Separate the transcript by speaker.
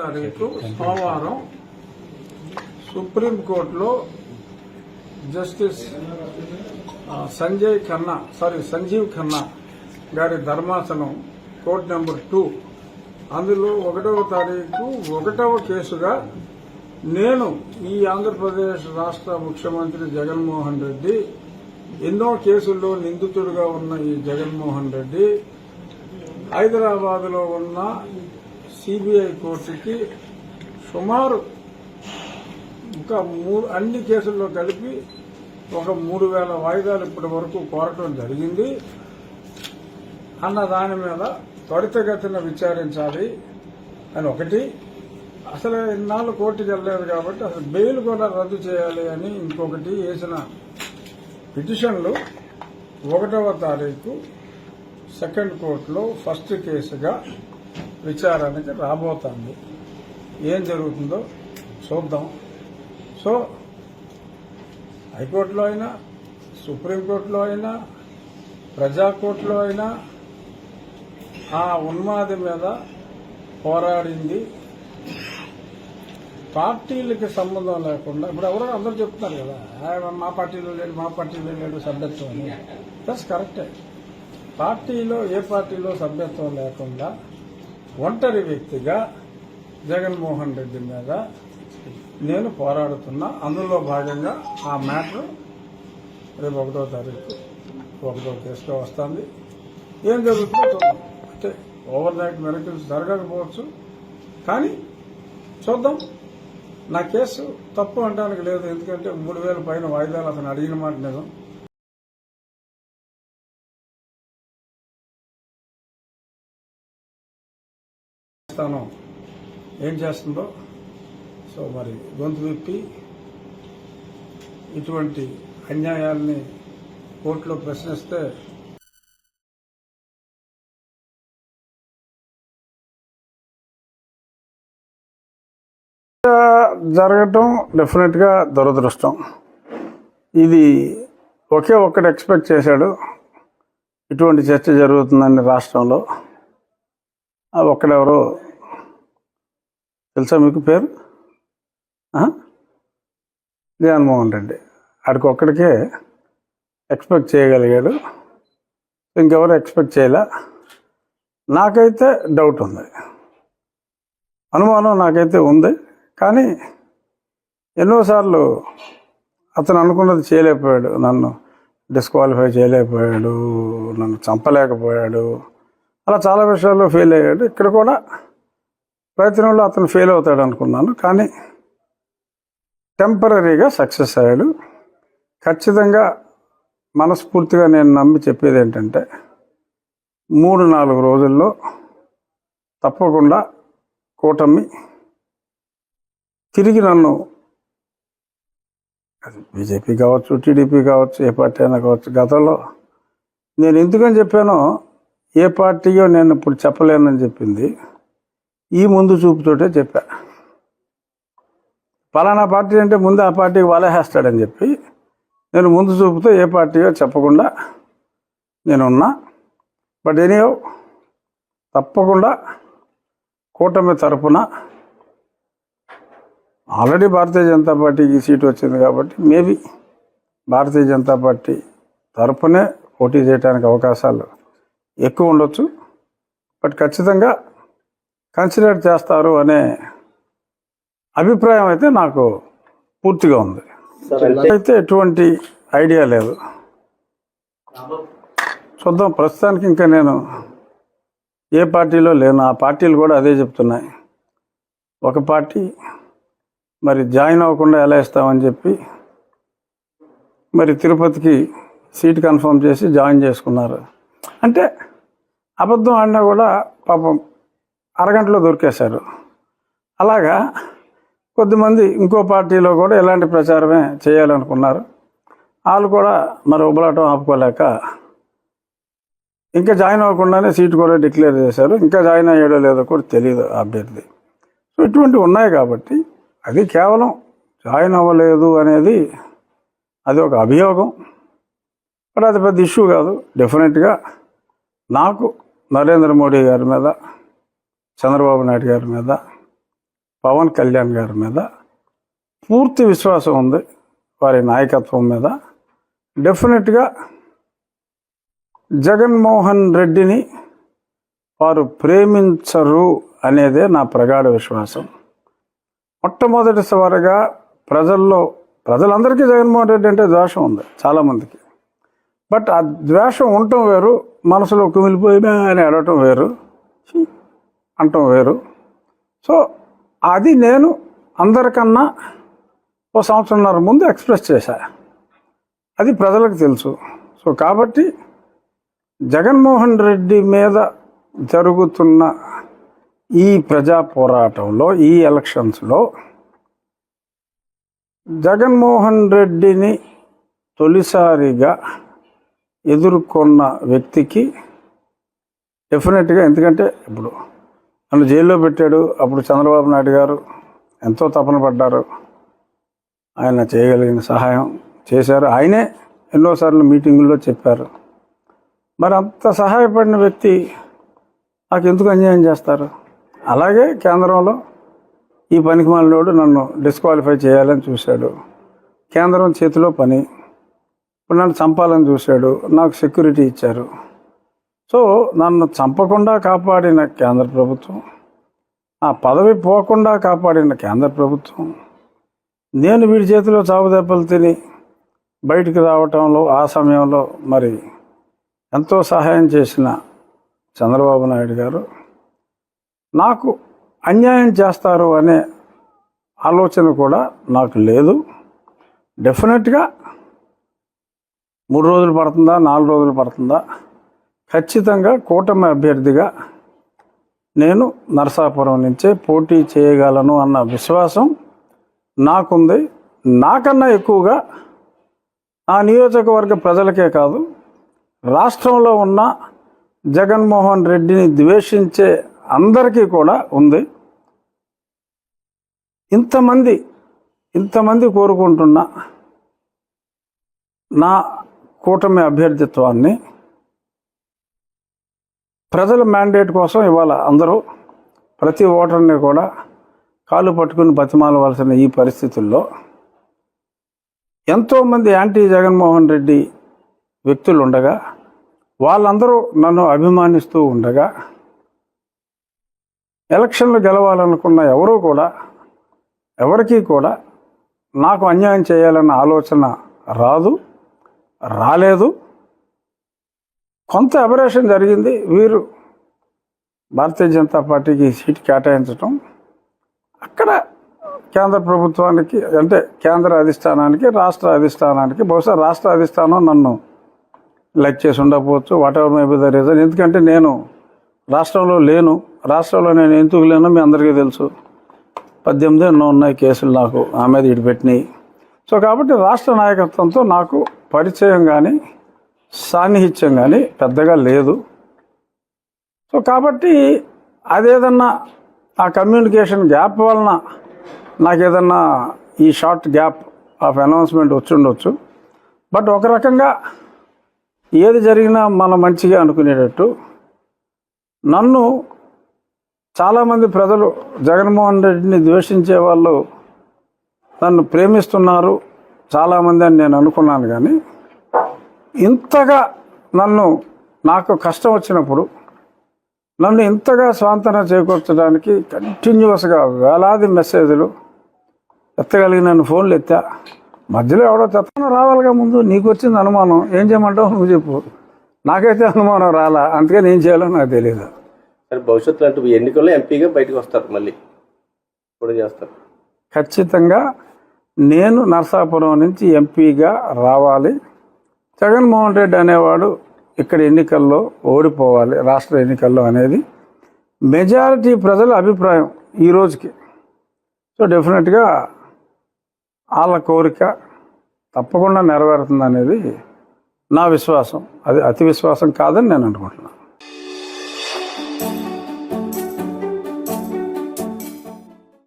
Speaker 1: తారీఖు సోమవారం సుప్రీంకోర్టులో జస్టిస్ సంజీవ్ ఖన్నా గారి ధర్మాసనం కోర్టు నెంబర్ 2 అందులో 1వ తారీఖు 1వ కేసుగా నేను ఈ ఆంధ్రప్రదేశ్ రాష్ట్ర ముఖ్యమంత్రి జగన్మోహన్ రెడ్డి ఎన్నో కేసుల్లో నిందితుడిగా ఉన్న ఈ జగన్మోహన్ రెడ్డి హైదరాబాద్ లో ఉన్న సిబిఐ కోర్టుకి సుమారు ఇంకా అన్ని కేసుల్లో కలిపి ఒక 3000 వాయిదాలు ఇప్పటి వరకు కోరటం జరిగింది అన్న దాని మీద త్వరితగతిన విచారించాలి అని ఒకటి. అసలు ఇన్నాళ్ళు కోర్టుకు వెళ్ళలేదు కాబట్టి అసలు బెయిల్ కూడా రద్దు చేయాలి అని ఇంకొకటి వేసిన పిటిషన్లు 1వ తారీఖు సెకండ్ కోర్టులో ఫస్ట్ కేసుగా విచారణకి రాబోతోంది. ఏం జరుగుతుందో చూద్దాం. సో హైకోర్టులో అయినా సుప్రీంకోర్టులో అయినా ప్రజాకోర్టులో అయినా ఆ ఉన్మాది మీద పోరాడింది పార్టీలకి సంబంధం లేకుండా. ఇప్పుడు ఎవరో అందరూ చెప్తున్నారు కదా, మా పార్టీలో లేడు సభ్యత్వం అని. దట్స్ కరెక్టే. పార్టీలో ఏ పార్టీలో సభ్యత్వం లేకుండా ఒంటరి వ్యక్తిగా జగన్మోహన్ రెడ్డి మీద నేను పోరాడుతున్నా. అందులో భాగంగా ఆ మ్యాటర్ రేపు 1వ తారీఖు 1వ కేసులో వస్తుంది. ఏం జరుగుతుందో చూద్దాం. అంటే ఓవర్ నైట్ మిరకిల్స్ జరగకపోవచ్చు, కానీ చూద్దాం. నా కేసు తప్పు అనడానికి లేదు, ఎందుకంటే 3000 పైన వాయిదాలు అతను అడిగిన మాట నిజం. ఏం చేస్తుందో సో మరి గొంతు విప్పి ఇటువంటి అన్యాయాల్ని కోర్టులో ప్రశ్నిస్తే జరగటం డెఫినెట్ గా దురదృష్టం. ఇది ఒక్కడు ఎక్స్పెక్ట్ చేశాడు ఇటువంటి చర్చ జరుగుతుందని రాష్ట్రంలో. ఒక్కడెవరో తెలుసా మీకు? పేరు జగన్మోహన్ రెడ్డి. ఆడికి ఒక్కడికే ఎక్స్పెక్ట్ చేయగలిగాడు, ఇంకెవరు ఎక్స్పెక్ట్ చేయలే. నాకైతే డౌట్ ఉంది, అనుమానం నాకైతే ఉంది. కానీ ఎన్నోసార్లు అతను అనుకున్నది చేయలేకపోయాడు. నన్ను డిస్క్వాలిఫై చేయలేకపోయాడు, నన్ను చంపలేకపోయాడు, అలా చాలా విషయాల్లో ఫెయిల్ అయ్యాడు. ఇక్కడ కూడా ప్రయత్నంలో అతను ఫెయిల్ అవుతాడు అనుకున్నాను, కానీ టెంపరీగా సక్సెస్ అయ్యాడు. ఖచ్చితంగా మనస్ఫూర్తిగా నేను నమ్మి చెప్పేది ఏంటంటే 3-4 రోజుల్లో తప్పకుండా కూటమి తిరిగి నన్ను, బీజేపీ కావచ్చు, టీడీపీ కావచ్చు, ఏ పార్టీ అయినా కావచ్చు, గతంలో నేను ఎందుకని చెప్పానో ఏ పార్టీయో నేను ఇప్పుడు చెప్పలేనని చెప్పింది ఈ ముందు చూపుతోటే చెప్పా. పలానా పార్టీ అంటే ముందు ఆ పార్టీకి వలహేస్తాడని చెప్పి నేను ముందు చూపుతో ఏ పార్టీయో చెప్పకుండా నేనున్నా. బట్ ఎనీహౌ తప్పకుండా కూటమి తరపున ఆల్రెడీ భారతీయ జనతా పార్టీకి సీటు వచ్చింది కాబట్టి మేబీ భారతీయ జనతా పార్టీ తరపునే పోటీ చేయడానికి అవకాశాలు ఎక్కువ ఉండొచ్చు. బట్ ఖచ్చితంగా కన్సిడర్ చేస్తారు అనే అభిప్రాయం అయితే నాకు పూర్తిగా ఉంది. అయితే ఎటువంటి ఐడియా లేదు, చూద్దాం. ప్రస్తుతానికి ఇంకా నేను ఏ పార్టీలో లేను. ఆ పార్టీలు కూడా అదే చెప్తున్నాయి. ఒక పార్టీ మరి జాయిన్ అవ్వకుండా ఎలా ఇస్తామని చెప్పి మరి తిరుపతికి సీట్ కన్ఫర్మ్ చేసి జాయిన్ చేసుకున్నారు. అంటే అబద్ధం ఆడినా కూడా పాపం అరగంటలో దొరికేశారు. అలాగా కొద్దిమంది ఇంకో పార్టీలో కూడా ఇలాంటి ప్రచారమే చేయాలనుకున్నారు. వాళ్ళు కూడా మరి ఉబలాటం ఆపుకోలేక ఇంకా జాయిన్ అవ్వకుండానే సీటు కూడా డిక్లేర్ చేశారు. ఇంకా జాయిన్ అయ్యాడో లేదో కూడా తెలియదు అభ్యర్థి. సో ఇటువంటివి ఉన్నాయి కాబట్టి అది కేవలం జాయిన్ అవ్వలేదు అనేది అది ఒక అభియోగం. బట్ అది పెద్ద ఇష్యూ కాదు. డెఫినెట్గా నాకు నరేంద్ర మోడీ గారి మీద, చంద్రబాబు నాయుడు గారి మీద పవన్ కళ్యాణ్ గారి మీద పూర్తి విశ్వాసం ఉంది, వారి నాయకత్వం మీద. డెఫినెట్గా జగన్మోహన్ రెడ్డిని వారు ప్రేమించరు అనేదే నా ప్రగాఢ విశ్వాసం. మొట్టమొదటిసారిగా ప్రజలందరికీ జగన్మోహన్ రెడ్డి అంటే ద్వేషం ఉంది చాలామందికి. బట్ ఆ ద్వేషం ఉండటం వేరు, మనసులో కుమిలిపోయినా అని అడగటం వేరు, అంటం వేరు. సో అది నేను అందరికన్నా ఓ సంవత్సరంన్నర ముందు ఎక్స్ప్రెస్ చేశా, అది ప్రజలకు తెలుసు. సో కాబట్టి జగన్మోహన్ రెడ్డి మీద జరుగుతున్న ఈ ప్రజా పోరాటంలో, ఈ ఎలక్షన్స్లో జగన్మోహన్ రెడ్డిని తొలిసారిగా ఎదుర్కొన్న వ్యక్తికి డెఫినెట్గా, ఎందుకంటే ఇప్పుడు నన్ను జైల్లో పెట్టాడు, అప్పుడు చంద్రబాబు నాయుడు గారు ఎంతో తపన పడ్డారు, ఆయన చేయగలిగిన సహాయం చేశారు, ఆయనే ఎన్నోసార్లు మీటింగుల్లో చెప్పారు. మరి అంత సహాయపడిన వ్యక్తి నాకు ఎందుకు అన్యాయం చేస్తారు? అలాగే కేంద్రంలో ఈ పనికిమాలినోడు నన్ను డిస్క్వాలిఫై చేయాలని చూశాడు, కేంద్రం చేతిలో పని, ఇప్పుడు నన్ను చంపాలని చూశాడు, నాకు సెక్యూరిటీ ఇచ్చారు. సో నన్ను చంపకుండా కాపాడిన కేంద్ర ప్రభుత్వం, ఆ పదవి పోకుండా కాపాడిన కేంద్ర ప్రభుత్వం, నేను వీడి చేతిలో చావు దెబ్బలు తిని బయటికి రావటంలో ఆ సమయంలో మరి ఎంతో సహాయం చేసిన చంద్రబాబు నాయుడు గారు నాకు అన్యాయం చేస్తారు అనే ఆలోచన కూడా నాకు లేదు. డెఫినెట్గా 3 రోజులు పడుతుందా, 4 రోజులు పడుతుందా, ఖచ్చితంగా కూటమి అభ్యర్థిగా నేను నరసాపురం నుంచే పోటీ చేయగలను అన్న విశ్వాసం నాకుంది. నాకన్నా ఎక్కువగా ఆ నియోజకవర్గ ప్రజలకే కాదు, రాష్ట్రంలో ఉన్న జగన్మోహన్ రెడ్డిని ద్వేషించే అందరికీ కూడా ఉంది. ఇంతమంది కోరుకుంటున్న నా కూటమి అభ్యర్థిత్వాన్ని ప్రజల మ్యాండేట్ కోసం ఇవాళ అందరూ ప్రతి ఓటర్ని కూడా కాలు పట్టుకుని బతిమాలవలసిన ఈ పరిస్థితుల్లో ఎంతోమంది యాంటీ జగన్మోహన్ రెడ్డి వ్యక్తులు ఉండగా, వాళ్ళందరూ నన్ను అభిమానిస్తూ ఉండగా, ఎలక్షన్లు గెలవాలనుకున్న ఎవరికీ కూడా నాకు అన్యాయం చేయాలన్న ఆలోచన రాలేదు. కొంత అబరేషన్ జరిగింది. వీరు భారతీయ జనతా పార్టీకి సీటు కేటాయించడం, అక్కడ కేంద్ర ప్రభుత్వానికి అంటే కేంద్ర అధిష్టానానికి, రాష్ట్ర అధిష్టానానికి, బహుశా రాష్ట్ర అధిష్టానం నన్ను లైక్ చేసి ఉండకపోవచ్చు, what ever may be the reason. ఎందుకంటే నేను రాష్ట్రంలో లేను. రాష్ట్రంలో నేను ఎందుకు లేనో మీ అందరికీ తెలుసు. 18 ఎన్నో ఉన్నాయి కేసులు నాకు ఆ మీద ఇడిపెట్టినాయి. సో కాబట్టి రాష్ట్ర నాయకత్వంతో నాకు పరిచయం కానీ సాన్నిహిత్యం కానీ పెద్దగా లేదు. సో కాబట్టి అదేదన్నా ఆ కమ్యూనికేషన్ గ్యాప్ వలన నాకేదన్నా ఈ షార్ట్ గ్యాప్ ఆఫ్ అనౌన్స్మెంట్ వచ్చి ఉండొచ్చు. బట్ ఒక రకంగా ఏది జరిగినా మనం మంచిగా అనుకునేటట్టు నన్ను చాలామంది ప్రజలు జగన్మోహన్ రెడ్డిని ద్వేషించే వాళ్ళు నన్ను ప్రేమిస్తున్నారు చాలామంది అని నేను అనుకున్నాను. కానీ ఇంతగా నాకు కష్టం వచ్చినప్పుడు నన్ను ఇంతగా స్వాంతన చేకూర్చడానికి కంటిన్యూస్గా వేలాది మెసేజ్లు ఎత్తగలిగి నన్ను ఫోన్లు ఎత్తా. మధ్యలో ఎవడో తెత్తనం రావాలిగా, ముందు నీకు వచ్చింది అనుమానం, ఏం చేయమంటావు నువ్వు చెప్పు. నాకైతే అనుమానం రాలా, అందుకని ఏం చేయాలో నాకు తెలియదు.
Speaker 2: భవిష్యత్తులో అంటే ఎన్నికల్లో ఎంపీగా బయటకు వస్తారు, మళ్ళీ కూడా చేస్తారు.
Speaker 1: ఖచ్చితంగా నేను నరసాపురం నుంచి ఎంపీగా రావాలి. జగన్మోహన్ రెడ్డి అనేవాడు ఇక్కడ ఎన్నికల్లో ఓడిపోవాలి, రాష్ట్ర ఎన్నికల్లో అనేది మెజారిటీ ప్రజల అభిప్రాయం ఈ రోజుకి. సో డెఫినెట్గా వాళ్ళ కోరిక తప్పకుండా నెరవేరుతుంది అనేది నా విశ్వాసం. అది అతి విశ్వాసం కాదని నేను అనుకుంటున్నాను.